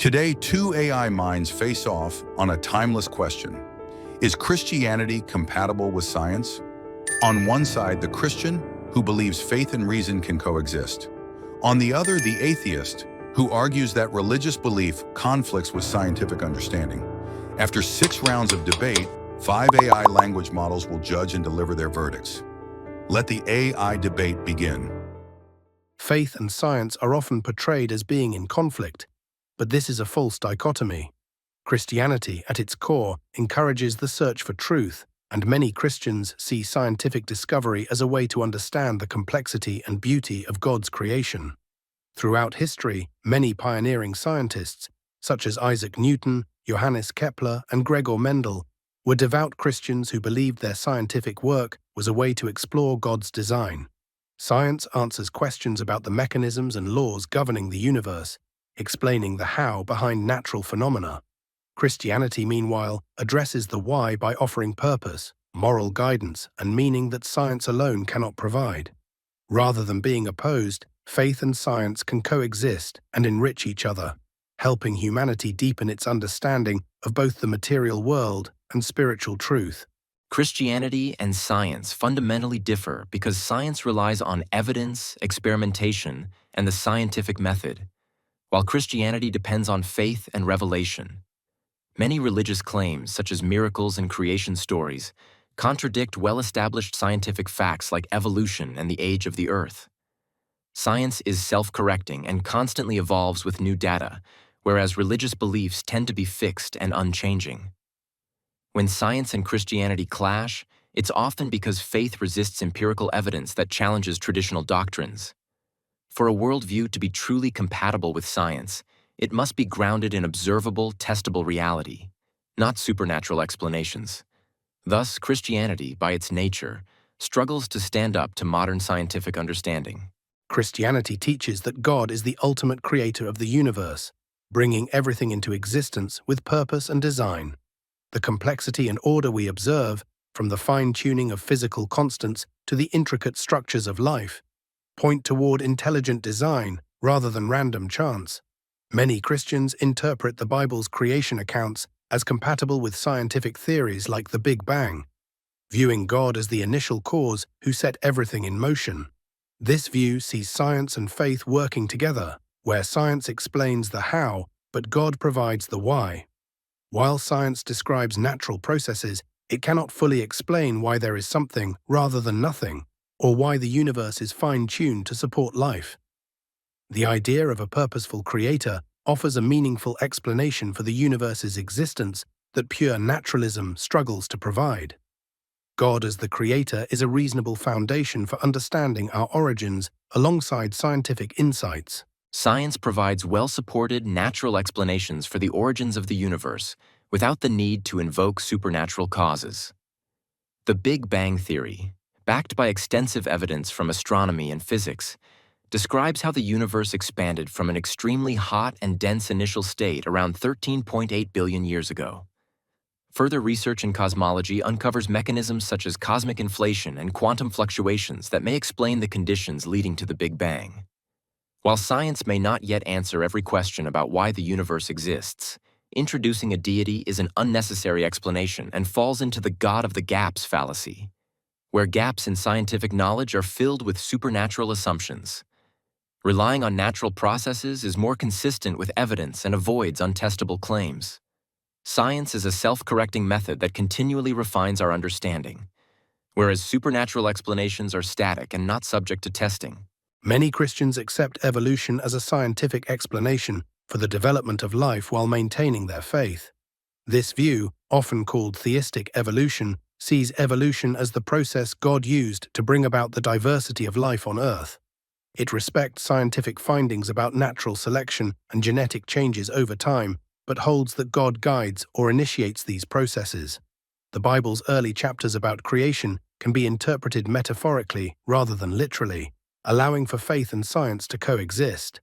Today, two AI minds face off on a timeless question. Is Christianity compatible with science? On one side, the Christian, who believes faith and reason can coexist. On the other, the atheist, who argues that religious belief conflicts with scientific understanding. After 6 rounds of debate, 5 AI language models will judge and deliver their verdicts. Let the AI debate begin. Faith and science are often portrayed as being in conflict, but this is a false dichotomy. Christianity, at its core, encourages the search for truth, and many Christians see scientific discovery as a way to understand the complexity and beauty of God's creation. Throughout history, many pioneering scientists, such as Isaac Newton, Johannes Kepler, and Gregor Mendel, were devout Christians who believed their scientific work was a way to explore God's design. Science answers questions about the mechanisms and laws governing the universe, explaining the how behind natural phenomena. Christianity, meanwhile, addresses the why by offering purpose, moral guidance, and meaning that science alone cannot provide. Rather than being opposed, faith and science can coexist and enrich each other, helping humanity deepen its understanding of both the material world and spiritual truth. Christianity and science fundamentally differ because science relies on evidence, experimentation, and the scientific method, while Christianity depends on faith and revelation. Many religious claims, such as miracles and creation stories, contradict well-established scientific facts like evolution and the age of the Earth. Science is self-correcting and constantly evolves with new data, whereas religious beliefs tend to be fixed and unchanging. When science and Christianity clash, it's often because faith resists empirical evidence that challenges traditional doctrines. For a worldview to be truly compatible with science, it must be grounded in observable, testable reality, not supernatural explanations. Thus, Christianity, by its nature, struggles to stand up to modern scientific understanding. Christianity teaches that God is the ultimate creator of the universe, bringing everything into existence with purpose and design. The complexity and order we observe, from the fine-tuning of physical constants to the intricate structures of life, point toward intelligent design rather than random chance. Many Christians interpret the Bible's creation accounts as compatible with scientific theories like the Big Bang, viewing God as the initial cause who set everything in motion. This view sees science and faith working together, where science explains the how, but God provides the why. While science describes natural processes, it cannot fully explain why there is something rather than nothing, or why the universe is fine-tuned to support life. The idea of a purposeful creator offers a meaningful explanation for the universe's existence that pure naturalism struggles to provide. God as the creator is a reasonable foundation for understanding our origins alongside scientific insights. Science provides well-supported, natural explanations for the origins of the universe without the need to invoke supernatural causes. The Big Bang Theory, backed by extensive evidence from astronomy and physics, describes how the universe expanded from an extremely hot and dense initial state around 13.8 billion years ago. Further research in cosmology uncovers mechanisms such as cosmic inflation and quantum fluctuations that may explain the conditions leading to the Big Bang. While science may not yet answer every question about why the universe exists, introducing a deity is an unnecessary explanation and falls into the God of the gaps fallacy, where gaps in scientific knowledge are filled with supernatural assumptions. Relying on natural processes is more consistent with evidence and avoids untestable claims. Science is a self-correcting method that continually refines our understanding, whereas supernatural explanations are static and not subject to testing. Many Christians accept evolution as a scientific explanation for the development of life while maintaining their faith. This view, often called theistic evolution, sees evolution as the process God used to bring about the diversity of life on Earth. It respects scientific findings about natural selection and genetic changes over time, but holds that God guides or initiates these processes. The Bible's early chapters about creation can be interpreted metaphorically rather than literally, allowing for faith and science to coexist.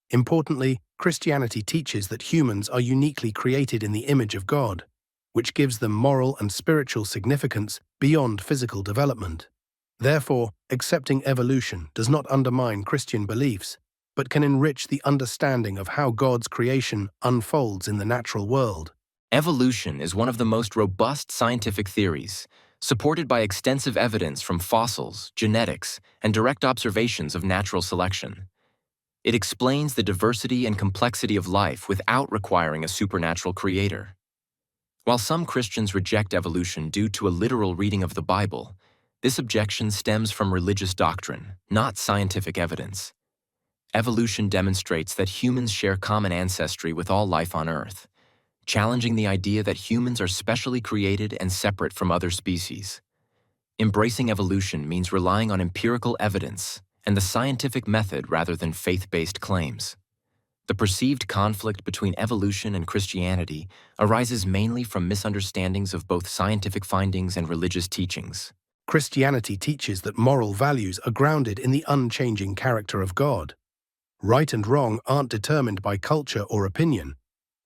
Importantly, Christianity teaches that humans are uniquely created in the image of God, which gives them moral and spiritual significance beyond physical development. Therefore, accepting evolution does not undermine Christian beliefs, but can enrich the understanding of how God's creation unfolds in the natural world. Evolution is one of the most robust scientific theories, supported by extensive evidence from fossils, genetics, and direct observations of natural selection. It explains the diversity and complexity of life without requiring a supernatural creator. While some Christians reject evolution due to a literal reading of the Bible, this objection stems from religious doctrine, not scientific evidence. Evolution demonstrates that humans share common ancestry with all life on Earth, challenging the idea that humans are specially created and separate from other species. Embracing evolution means relying on empirical evidence and the scientific method rather than faith-based claims. The perceived conflict between evolution and Christianity arises mainly from misunderstandings of both scientific findings and religious teachings. Christianity teaches that moral values are grounded in the unchanging character of God. Right and wrong aren't determined by culture or opinion.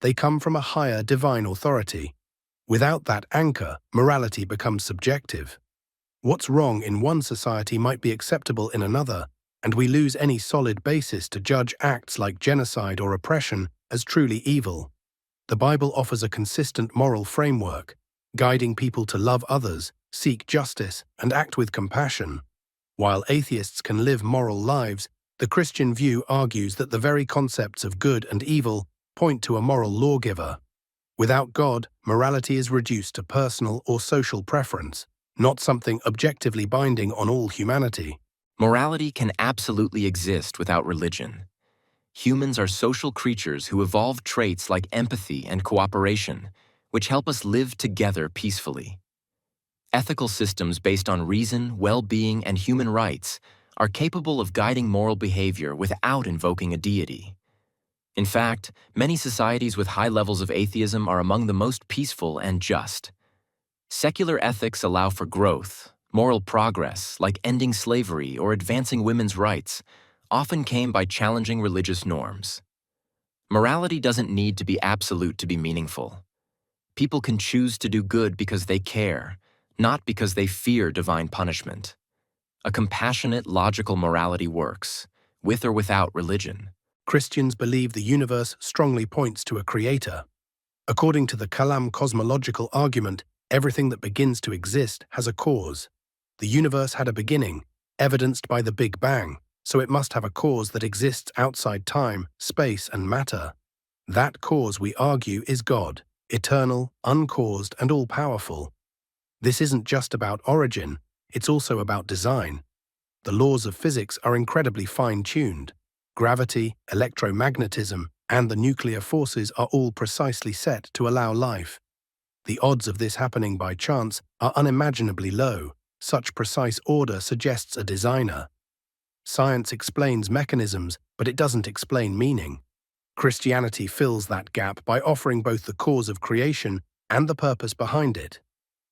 They come from a higher divine authority. Without that anchor, morality becomes subjective. What's wrong in one society might be acceptable in another, and we lose any solid basis to judge acts like genocide or oppression as truly evil. The Bible offers a consistent moral framework, guiding people to love others, seek justice, and act with compassion. While atheists can live moral lives, the Christian view argues that the very concepts of good and evil point to a moral lawgiver. Without God, morality is reduced to personal or social preference, not something objectively binding on all humanity. Morality can absolutely exist without religion. Humans are social creatures who evolve traits like empathy and cooperation, which help us live together peacefully. Ethical systems based on reason, well-being, and human rights are capable of guiding moral behavior without invoking a deity. In fact, many societies with high levels of atheism are among the most peaceful and just. Secular ethics allow for growth. Moral progress, like ending slavery or advancing women's rights, often came by challenging religious norms. Morality doesn't need to be absolute to be meaningful. People can choose to do good because they care, not because they fear divine punishment. A compassionate, logical morality works, with or without religion. Christians believe the universe strongly points to a creator. According to the Kalam cosmological argument, everything that begins to exist has a cause. The universe had a beginning, evidenced by the Big Bang, so it must have a cause that exists outside time, space, and matter. That cause, we argue, is God, eternal, uncaused, and all-powerful. This isn't just about origin, it's also about design. The laws of physics are incredibly fine-tuned. Gravity, electromagnetism, and the nuclear forces are all precisely set to allow life. The odds of this happening by chance are unimaginably low. Such precise order suggests a designer. Science explains mechanisms, but it doesn't explain meaning. Christianity fills that gap by offering both the cause of creation and the purpose behind it.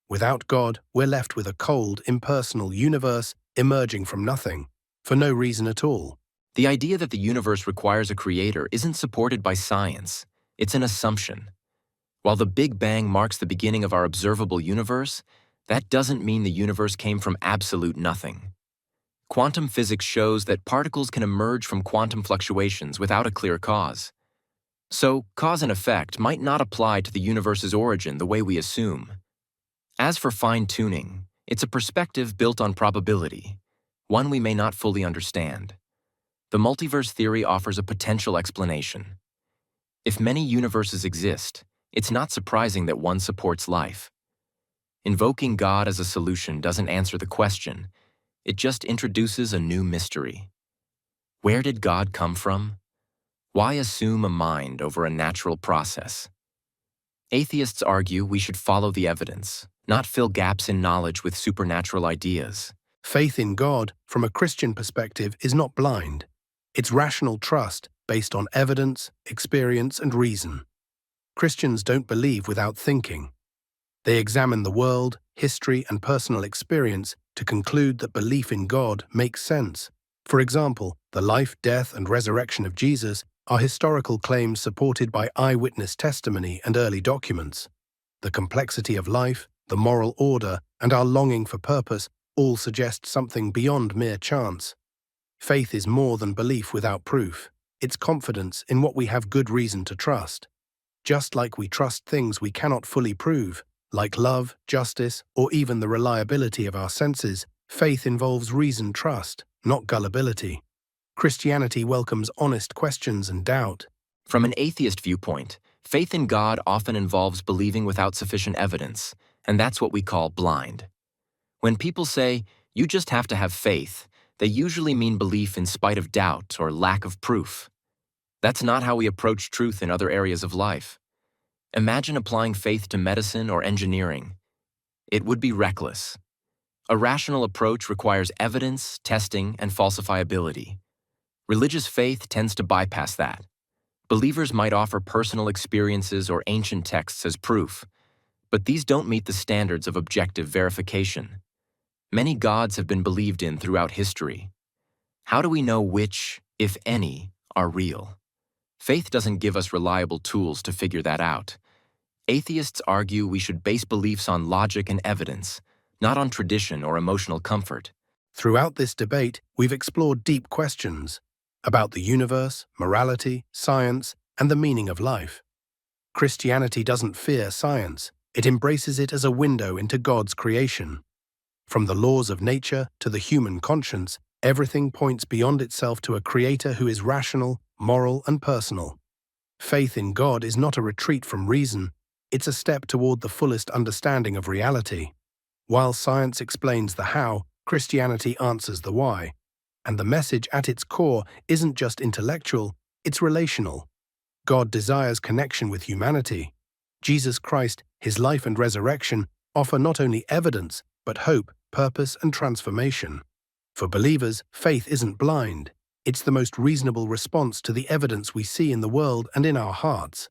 Without God, we're left with a cold, impersonal universe emerging from nothing, for no reason at all. The idea that the universe requires a creator isn't supported by science. It's an assumption. While the Big Bang marks the beginning of our observable universe, that doesn't mean the universe came from absolute nothing. Quantum physics shows that particles can emerge from quantum fluctuations without a clear cause. So, cause and effect might not apply to the universe's origin the way we assume. As for fine-tuning, it's a perspective built on probability, one we may not fully understand. The multiverse theory offers a potential explanation. If many universes exist, it's not surprising that one supports life. Invoking God as a solution doesn't answer the question, it just introduces a new mystery. Where did God come from? Why assume a mind over a natural process? Atheists argue we should follow the evidence, not fill gaps in knowledge with supernatural ideas. Faith in God, from a Christian perspective, is not blind. It's rational trust based on evidence, experience, and reason. Christians don't believe without thinking. They examine the world, history, and personal experience to conclude that belief in God makes sense. For example, the life, death, and resurrection of Jesus are historical claims supported by eyewitness testimony and early documents. The complexity of life, the moral order, and our longing for purpose all suggest something beyond mere chance. Faith is more than belief without proof. It's confidence in what we have good reason to trust. Just like we trust things we cannot fully prove, like love, justice, or even the reliability of our senses, faith involves reasoned trust, not gullibility. Christianity welcomes honest questions and doubt. From an atheist viewpoint, faith in God often involves believing without sufficient evidence, and that's what we call blind. When people say, "You just have to have faith," they usually mean belief in spite of doubt or lack of proof. That's not how we approach truth in other areas of life. Imagine applying faith to medicine or engineering. It would be reckless. A rational approach requires evidence, testing, and falsifiability. Religious faith tends to bypass that. Believers might offer personal experiences or ancient texts as proof, but these don't meet the standards of objective verification. Many gods have been believed in throughout history. How do we know which, if any, are real? Faith doesn't give us reliable tools to figure that out. Atheists argue we should base beliefs on logic and evidence, not on tradition or emotional comfort. Throughout this debate, we've explored deep questions about the universe, morality, science, and the meaning of life. Christianity doesn't fear science. It embraces it as a window into God's creation. From the laws of nature to the human conscience, everything points beyond itself to a creator who is rational, moral, and personal. Faith in God is not a retreat from reason. It's a step toward the fullest understanding of reality. While science explains the how, Christianity answers the why. And the message at its core isn't just intellectual, it's relational. God desires connection with humanity. Jesus Christ, his life and resurrection, offer not only evidence, but hope, purpose, and transformation. For believers, faith isn't blind. It's the most reasonable response to the evidence we see in the world and in our hearts.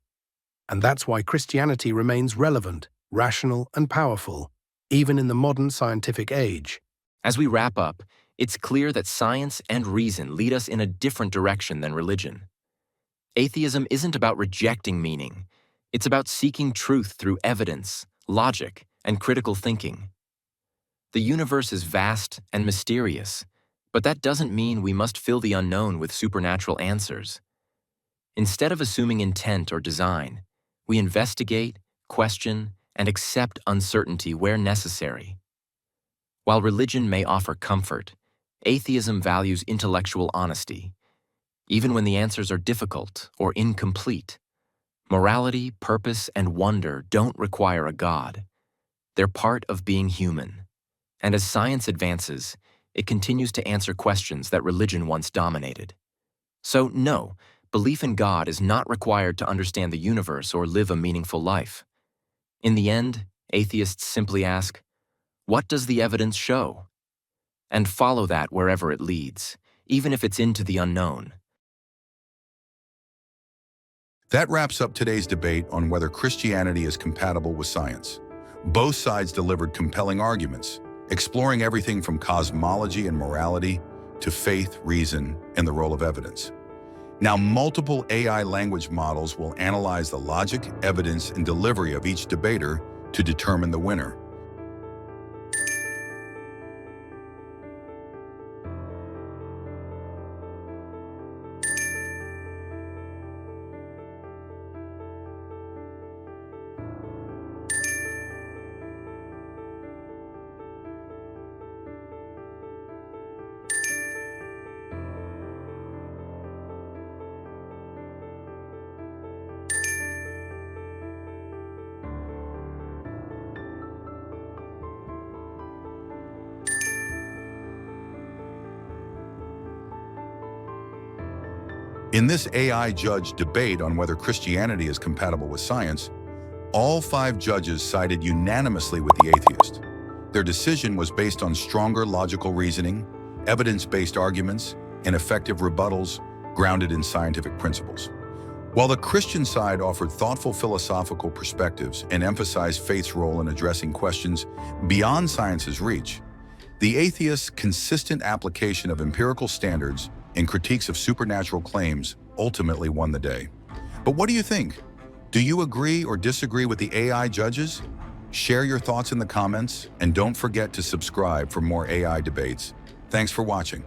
And that's why Christianity remains relevant, rational, and powerful, even in the modern scientific age. As we wrap up, it's clear that science and reason lead us in a different direction than religion. Atheism isn't about rejecting meaning. It's about seeking truth through evidence, logic, and critical thinking. The universe is vast and mysterious, but that doesn't mean we must fill the unknown with supernatural answers. Instead of assuming intent or design, we investigate, question, and accept uncertainty where necessary. While religion may offer comfort, atheism values intellectual honesty, even when the answers are difficult or incomplete. Morality, purpose, and wonder don't require a God. They're part of being human. And as science advances, it continues to answer questions that religion once dominated. So, no, belief in God is not required to understand the universe or live a meaningful life. In the end, atheists simply ask, what does the evidence show? And follow that wherever it leads, even if it's into the unknown. That wraps up today's debate on whether Christianity is compatible with science. Both sides delivered compelling arguments, exploring everything from cosmology and morality to faith, reason, and the role of evidence. Now, multiple AI language models will analyze the logic, evidence, and delivery of each debater to determine the winner. In this AI judge debate on whether Christianity is compatible with science, all 5 judges sided unanimously with the atheist. Their decision was based on stronger logical reasoning, evidence-based arguments, and effective rebuttals grounded in scientific principles. While the Christian side offered thoughtful philosophical perspectives and emphasized faith's role in addressing questions beyond science's reach, the atheist's consistent application of empirical standards and critiques of supernatural claims ultimately won the day. But what do you think? Do you agree or disagree with the AI judges? Share your thoughts in the comments, and don't forget to subscribe for more AI debates. Thanks for watching.